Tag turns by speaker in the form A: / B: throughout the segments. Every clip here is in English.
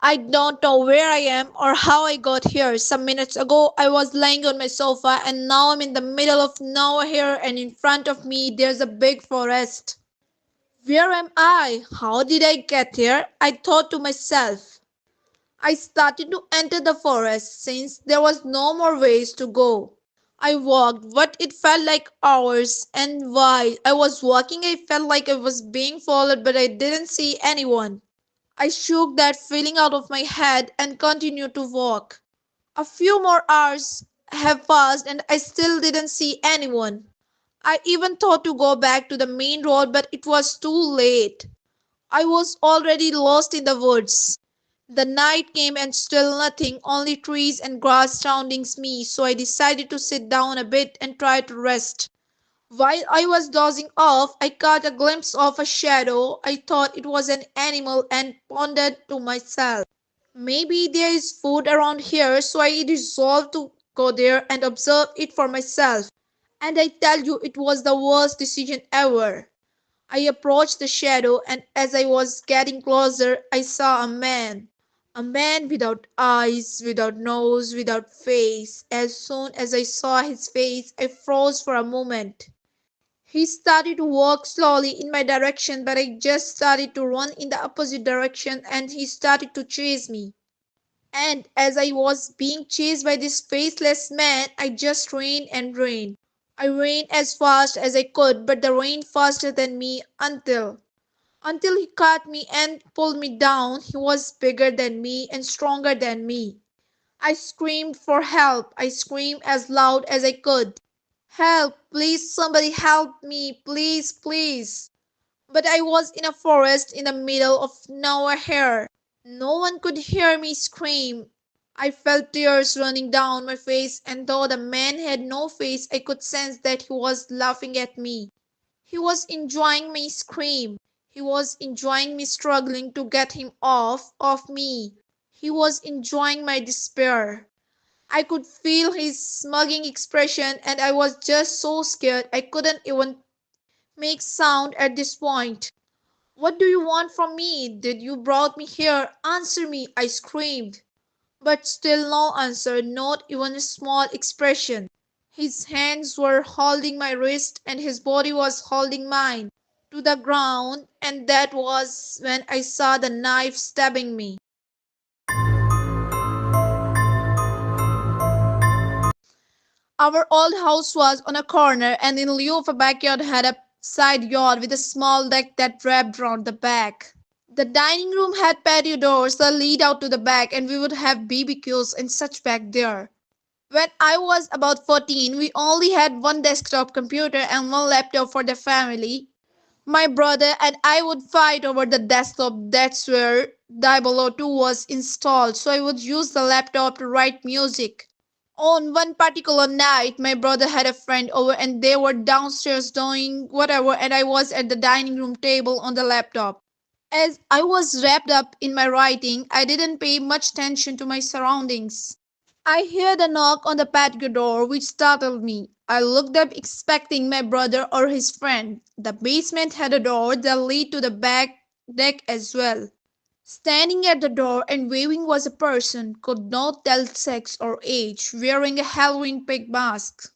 A: I don't know where I am or how I got here. Some minutes ago, I was lying on my sofa, and now I'm in the middle of nowhere here, and in front of me, there's a big forest. Where am I? How did I get here? I thought to myself. I started to enter the forest since there was no more ways to go. I walked what it felt like hours, and while I was walking, I felt like I was being followed, but I didn't see anyone. I shook that feeling out of my head and continued to walk. A few more hours have passed, and I still didn't see anyone. I even thought to go back to the main road, but it was too late. I was already lost in the woods. The night came and still nothing, only trees and grass surrounding me, so I decided to sit down a bit and try to rest. While I was dozing off, I caught a glimpse of a shadow. I thought it was an animal and pondered to myself. Maybe there is food around here, so I resolved to go there and observe it for myself. And I tell you, it was the worst decision ever. I approached the shadow, and as I was getting closer, I saw a man. A man without eyes, without nose, without face. As soon as I saw his face, I froze for a moment. He started to walk slowly in my direction, but I just started to run in the opposite direction, and he started to chase me. And as I was being chased by this faceless man, I just ran and ran. I ran as fast as I could, but the ran faster than me until he caught me and pulled me down. He was bigger than me and stronger than me. I screamed for help. I screamed as loud as I could. Help, please, somebody help me, please, please. But I was in a forest in the middle of nowhere. No one could hear me scream. I felt tears running down my face, and though the man had no face, I could sense that he was laughing at me. He was enjoying my scream. He was enjoying me struggling to get him off of me. He was enjoying my despair. I could feel his smugging expression, and I was just so scared I couldn't even make sound at this point. What do you want from me? Did you brought me here? Answer me, I screamed. But still no answer, not even a small expression. His hands were holding my wrist and his body was holding mine to the ground, and that was when I saw the knife stabbing me. Our old house was on a corner, and in lieu of a backyard had a side yard with a small deck that wrapped round the back. The dining room had patio doors that lead out to the back, and we would have BBQs and such back there. When I was about 14, we only had one desktop computer and one laptop for the family. My brother and I would fight over the desktop. That's where Diablo 2 was installed, so I would use the laptop to write music. On one particular night, my brother had a friend over and they were downstairs doing whatever, and I was at the dining room table on the laptop. As I was wrapped up in my writing, I didn't pay much attention to my surroundings. I heard a knock on the patio door, which startled me. I looked up expecting my brother or his friend. The basement had a door that led to the back deck as well. Standing at the door and waving was a person, could not tell sex or age, wearing a Halloween pig mask.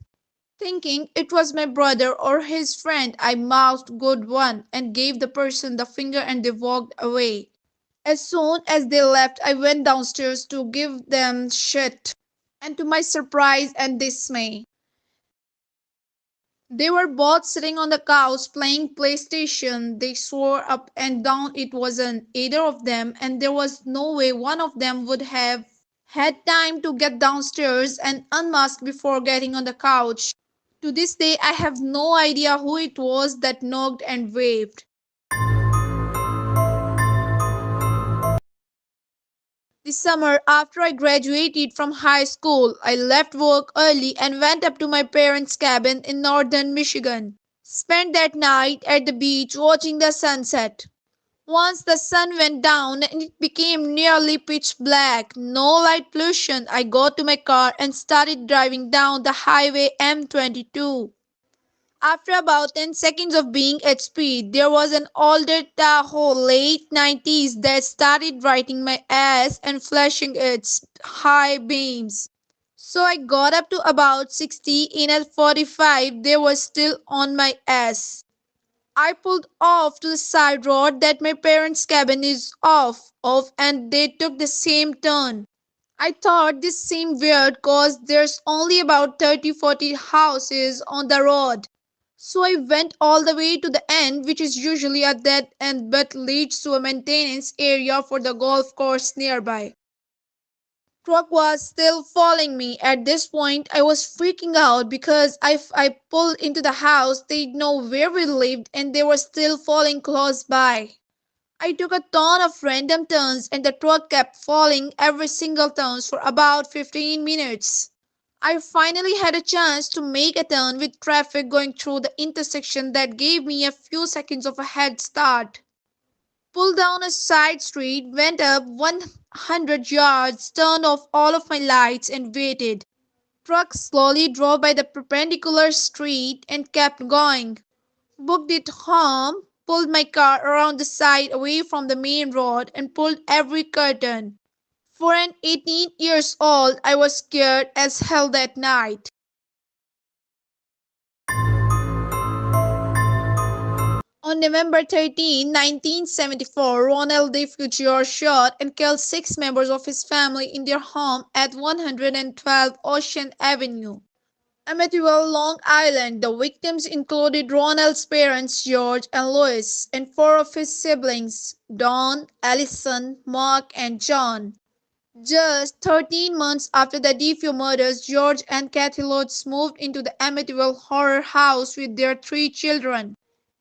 A: Thinking it was my brother or his friend, I mouthed good one and gave the person the finger and they walked away. As soon as they left, I went downstairs to give them shit. And to my surprise and dismay, they were both sitting on the couch playing PlayStation. They swore up and down it wasn't either of them, and there was no way one of them would have had time to get downstairs and unmask before getting on the couch. To this day, I have no idea who it was that knocked and waved. This summer, after I graduated from high school, I left work early and went up to my parents' cabin in northern Michigan. Spent that night at the beach watching the sunset. Once the sun went down and it became nearly pitch black, no light pollution, I got to my car and started driving down the highway M22. After about 10 seconds of being at speed, there was an older Tahoe late 90s that started writing my ass and flashing its high beams. So I got up to about 60 in at 45 they were still on my ass. I pulled off to the side road that my parents' cabin is off of and they took the same turn. I thought this seemed weird cause there's only about 30-40 houses on the road. So I went all the way to the end which is usually a dead end but leads to a maintenance area for the golf course nearby. Truck was still following me. At this point, I was freaking out because if I pulled into the house, they'd know where we lived and they were still following close by. I took a ton of random turns and the truck kept following every single turn for about 15 minutes. I finally had a chance to make a turn with traffic going through the intersection that gave me a few seconds of a head start. Pulled down a side street, went up 100 yards, turned off all of my lights, and waited. Truck slowly drove by the perpendicular street and kept going. Booked it home, pulled my car around the side away from the main road, and pulled every curtain. For an 18 years old, I was scared as hell that night. On November 13, 1974, Ronald DeFugio shot and killed six members of his family in their home at 112 Ocean Avenue, Amityville, Long Island. The victims included Ronald's parents, George and Louis, and four of his siblings, Don, Allison, Mark, and John. Just 13 months after the DeFeo murders, George and Kathy Lutz moved into the Amityville horror house with their three children.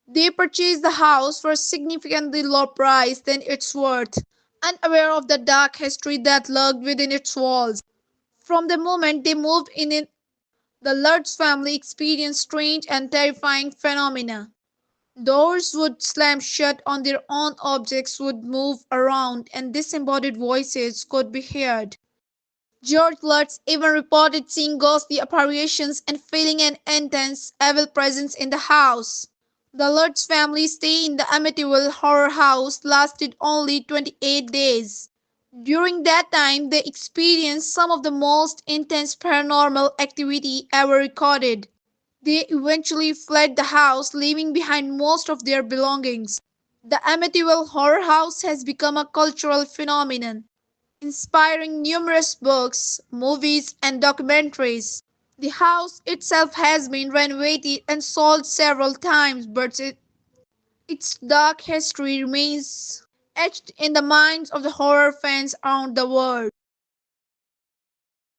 A: They purchased the house for a significantly lower price than its worth, unaware of the dark history that lurked within its walls. From the moment they moved in, the Lutz family experienced strange and terrifying phenomena. Doors would slam shut on their own, objects would move around, and disembodied voices could be heard. George Lutz even reported seeing ghostly apparitions and feeling an intense evil presence in the house. The Lutz family's stay in the Amityville horror house lasted only 28 days. During that time, they experienced some of the most intense paranormal activity ever recorded. They eventually fled the house, leaving behind most of their belongings. The Amityville horror house has become a cultural phenomenon, inspiring numerous books, movies, and documentaries. The house itself has been renovated and sold several times, but its dark history remains etched in the minds of the horror fans around the world.